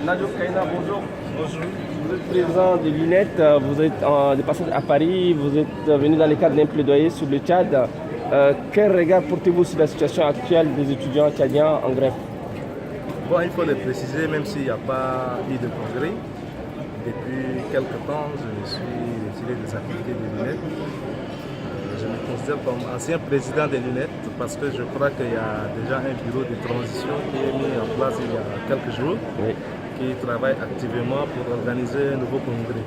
Nadio Kaina, bonjour. Bonjour. Vous êtes président de l'UNET, vous êtes de passage à Paris, vous êtes venu dans le cadre d'un plaidoyer sur le Tchad. Quel regard portez-vous sur la situation actuelle des étudiants tchadiens en grève? Bon, il faut le préciser, même s'il n'y a pas eu de congrès, depuis quelque temps, je suis retiré des activités de l'UNET. Je me considère comme ancien président de l'UNET parce que je crois qu'il y a déjà un bureau de transition qui est mis en place il y a quelques jours, qui travaille activement pour organiser un nouveau congrès.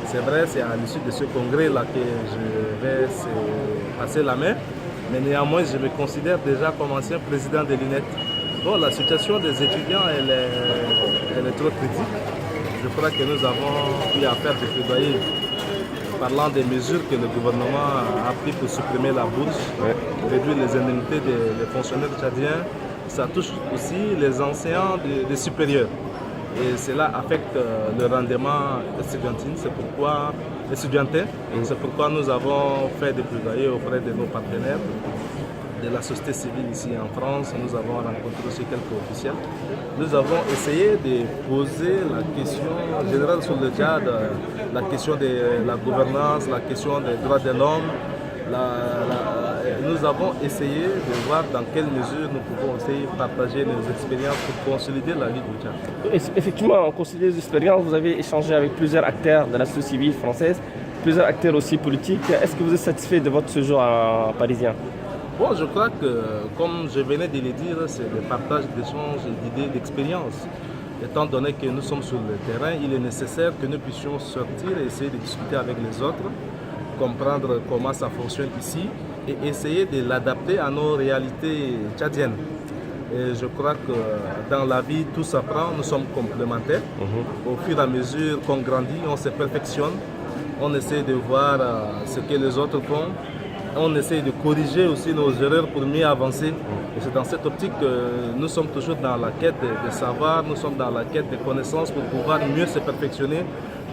C'est vrai, c'est à l'issue de ce congrès-là que je vais passer la main, mais néanmoins, je me considère déjà comme ancien président de l'UNET. Bon, la situation des étudiants, elle est trop critique. Je crois que nous avons eu à faire des plaidoyers parlant des mesures que le gouvernement a prises pour supprimer la bourse, réduire les indemnités des fonctionnaires tchadiens. Ça touche aussi les enseignants des supérieurs. Et cela affecte le rendement estudiantin. C'est pourquoi nous avons fait des plaidoyers auprès de nos partenaires de la société civile ici en France. Nous avons rencontré aussi quelques officiels. Nous avons essayé de poser la question générale sur le Tchad, la question de la gouvernance, la question des droits de l'homme. Nous avons essayé de voir dans quelle mesure nous pouvons aussi partager nos expériences pour consolider la vie du Tchad. Effectivement, en consolider les expériences, vous avez échangé avec plusieurs acteurs de la société civile française, plusieurs acteurs aussi politiques. Est-ce que vous êtes satisfait de votre séjour à parisien? Bon, je crois que, comme je venais de le dire, c'est le partage d'échanges, d'idées, d'expériences. Étant donné que nous sommes sur le terrain, il est nécessaire que nous puissions sortir et essayer de discuter avec les autres, comprendre comment ça fonctionne ici et essayer de l'adapter à nos réalités tchadiennes. Et je crois que dans la vie, tout s'apprend, nous sommes complémentaires. Au fur et à mesure qu'on grandit, on se perfectionne, on essaie de voir ce que les autres font. On essaie de corriger aussi nos erreurs pour mieux avancer. Et c'est dans cette optique que nous sommes toujours dans la quête de savoir, nous sommes dans la quête de connaissances pour pouvoir mieux se perfectionner,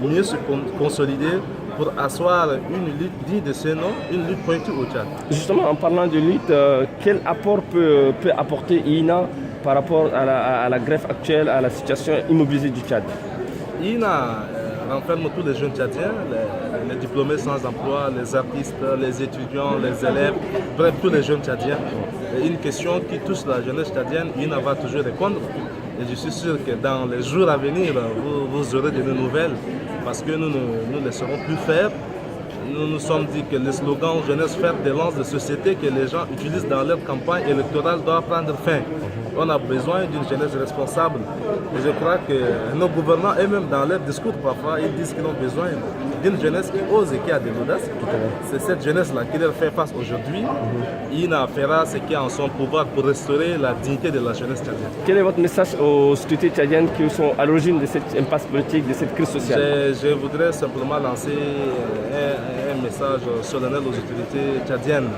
mieux se consolider, pour asseoir une lutte digne de ce nom, une lutte pointue au Tchad. Justement, en parlant de lutte, quel apport peut apporter INA par rapport à la grève actuelle, à la situation immobilisée du Tchad? INA renferme tous les jeunes tchadiens, les diplômés sans emploi, les artistes, les étudiants, les élèves, bref, tous les jeunes tchadiens. Et une question qui touche la jeunesse tchadienne, INA va toujours répondre. Et je suis sûr que dans les jours à venir, vous aurez de nouvelles, parce que nous ne laisserons plus faire. Nous nous sommes dit que le slogan jeunesse fer de lance de société que les gens utilisent dans leur campagne électorale doit prendre fin. On a besoin d'une jeunesse responsable. Et je crois que nos gouvernants eux-mêmes dans leur discours parfois ils disent qu'ils ont besoin d'une jeunesse qui ose et qui a de l'audace. C'est cette jeunesse-là qui leur fait face aujourd'hui. Il fera ce qui est en son pouvoir pour restaurer la dignité de la jeunesse tchadienne. Quel est votre message aux autorités tchadiennes qui sont à l'origine de cette impasse politique, de cette crise sociale? Je voudrais simplement lancer un message solennel aux autorités tchadiennes.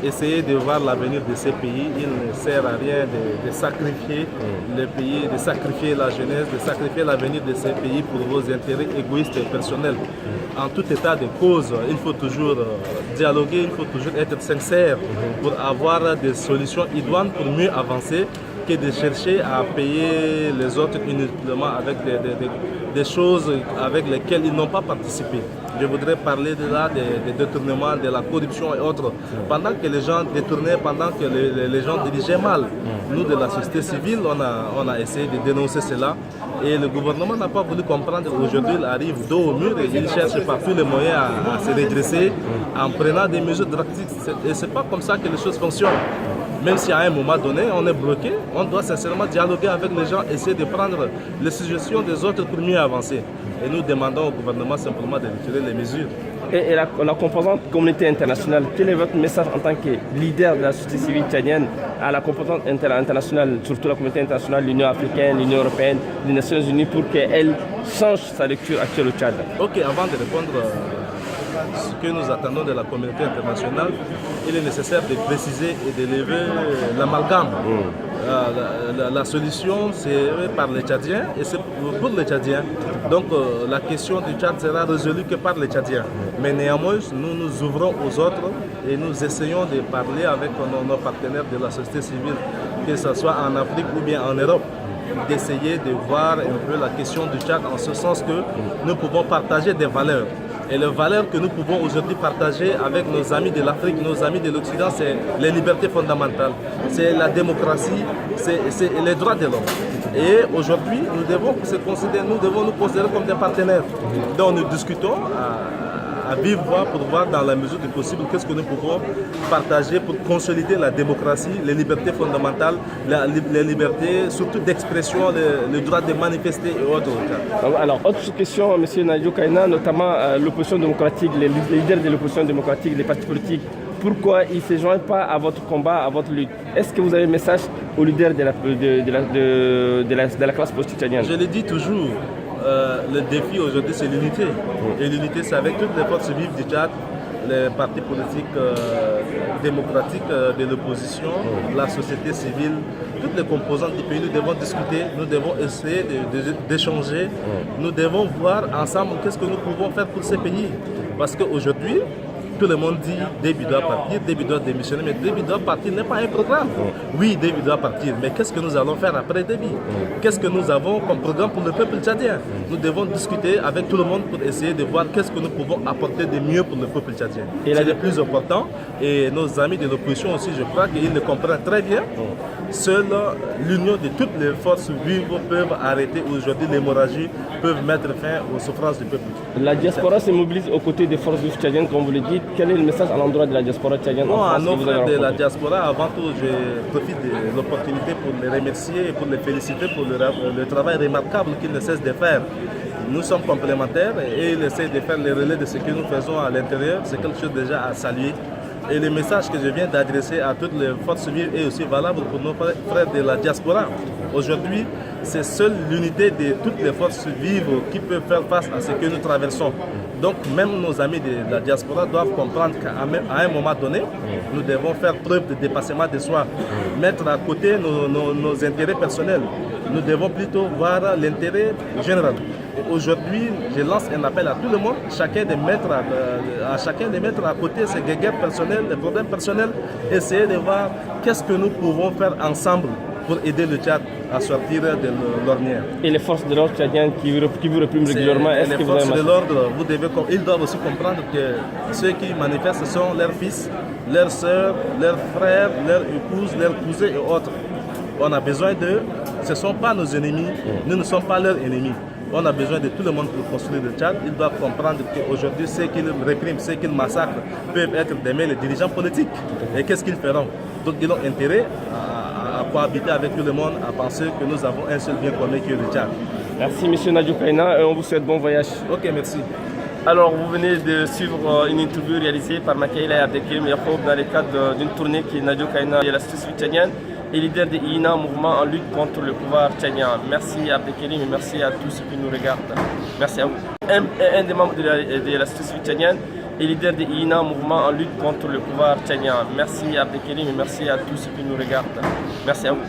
Essayez de voir l'avenir de ces pays. Il ne sert à rien de sacrifier le pays, de sacrifier la jeunesse, de sacrifier l'avenir de ces pays pour vos intérêts égoïstes et personnels. En tout état de cause, il faut toujours dialoguer, il faut toujours être sincère pour avoir des solutions idoines pour mieux avancer que de chercher à payer les autres uniquement avec des choses avec lesquelles ils n'ont pas participé. Je voudrais parler de là, des détournements, de la corruption et autres. Pendant que les gens détournaient, pendant que les gens dirigeaient mal, nous de la société civile, on a essayé de dénoncer cela. Et le gouvernement n'a pas voulu comprendre. Aujourd'hui, il arrive dos au mur et il cherche par tous les moyens à se redresser en prenant des mesures drastiques. Et ce n'est pas comme ça que les choses fonctionnent. Même si à un moment donné, on est bloqué, on doit sincèrement dialoguer avec les gens, essayer de prendre les suggestions des autres pour mieux avancer. Et nous demandons au gouvernement simplement de retirer les mesures. Et la composante communauté internationale, quel est votre message en tant que leader de la société civile tchadienne à la composante internationale, surtout la communauté internationale, l'Union africaine, l'Union européenne, les Nations unies, pour qu'elle change sa lecture actuelle au Tchad? Ok, avant de répondre ce que nous attendons de la communauté internationale, il est nécessaire de préciser et de lever l'amalgame. La solution, c'est par les Tchadiens et c'est pour les Tchadiens. Donc la question du Tchad sera résolue que par les Tchadiens. Mais néanmoins, nous nous ouvrons aux autres et nous essayons de parler avec nos partenaires de la société civile, que ce soit en Afrique ou bien en Europe, d'essayer de voir un peu la question du Tchad en ce sens que nous pouvons partager des valeurs. Et les valeurs que nous pouvons aujourd'hui partager avec nos amis de l'Afrique, nos amis de l'Occident, c'est les libertés fondamentales, c'est la démocratie, c'est les droits de l'homme. Et aujourd'hui, nous devons nous considérer comme des partenaires. Donc nous discutons à vivre voix pour voir dans la mesure du possible qu'est-ce que nous pouvons partager pour consolider la démocratie, les libertés fondamentales, les libertés surtout d'expression, le droit de manifester et autres. Alors, autre question, M. Nadio Kaina, notamment l'opposition démocratique, les leaders de l'opposition démocratique, les partis politiques, pourquoi ils ne se joignent pas à votre combat, à votre lutte? Est-ce que vous avez un message aux leaders de la classe politique tchadienne? Je le dis toujours. Le défi aujourd'hui, c'est l'unité. Et l'unité, c'est avec toutes les forces vives du Tchad, les partis politiques démocratiques de l'opposition, la société civile, toutes les composantes du pays. Nous devons discuter, nous devons essayer d'échanger, nous devons voir ensemble qu'est-ce que nous pouvons faire pour ces pays. Parce qu'aujourd'hui, tout le monde dit Déby doit partir, Déby doit démissionner, mais Déby doit partir n'est pas un programme. Oui, Déby doit partir, mais qu'est-ce que nous allons faire après Déby? Qu'est-ce que nous avons comme programme pour le peuple tchadien? Nous devons discuter avec tout le monde pour essayer de voir qu'est-ce que nous pouvons apporter de mieux pour le peuple tchadien. C'est le plus important et nos amis de l'opposition aussi, je crois qu'ils le comprennent très bien. Seule l'union de toutes les forces vives peuvent arrêter aujourd'hui l'hémorragie, peuvent mettre fin aux souffrances du peuple. La diaspora se mobilise aux côtés des forces vives tchadiennes, comme vous le dites. Quel est le message à l'endroit de la diaspora tchadienne? Non, à nos frères de la diaspora, avant tout, je profite de l'opportunité pour les remercier et pour les féliciter pour le travail remarquable qu'ils ne cessent de faire. Nous sommes complémentaires et ils essaient de faire le relais de ce que nous faisons à l'intérieur. C'est quelque chose déjà à saluer. Et le message que je viens d'adresser à toutes les forces vives est aussi valable pour nos frères de la diaspora. Aujourd'hui, c'est seule l'unité de toutes les forces vives qui peut faire face à ce que nous traversons. Donc même nos amis de la diaspora doivent comprendre qu'à un moment donné, nous devons faire preuve de dépassement de soi, mettre à côté nos intérêts personnels. Nous devons plutôt voir l'intérêt général. Aujourd'hui, je lance un appel à tout le monde, chacun de mettre à côté ses guéguerres personnelles, les problèmes personnels, essayer de voir qu'est-ce que nous pouvons faire ensemble pour aider le Tchad à sortir de l'ornière. Et les forces de l'ordre tchadiennes qui vous répriment régulièrement, est-ce que vous avez... Les forces de l'ordre, ils doivent aussi comprendre que ceux qui manifestent sont leurs fils, leurs soeurs, leurs frères, leurs épouses, leurs cousins et autres. On a besoin d'eux, ce ne sont pas nos ennemis, nous ne sommes pas leurs ennemis. On a besoin de tout le monde pour construire le Tchad. Ils doivent comprendre qu'aujourd'hui, ceux qu'ils répriment, ceux qu'ils massacrent, peuvent être demain les dirigeants politiques. Et qu'est-ce qu'ils feront? Donc ils ont intérêt à cohabiter avec tout le monde, à penser que nous avons un seul bien commun qui est le Tchad. Merci M. Nadio Kaina et on vous souhaite bon voyage. Ok, merci. Alors, vous venez de suivre une interview réalisée par Makaïla Abdelkerim Yacoub dans le cadre d'une tournée qui est Nadio Kaina de la société tchadienne et leader de INA, mouvement en lutte contre le pouvoir tchadien. Merci Abdelkerim et merci à tous ceux qui nous regardent. Merci à vous. Un des membres de la société tchadienne et leader de INA, mouvement en lutte contre le pouvoir tchadien. Merci Abdelkerim et merci à tous ceux qui nous regardent. Merci à vous.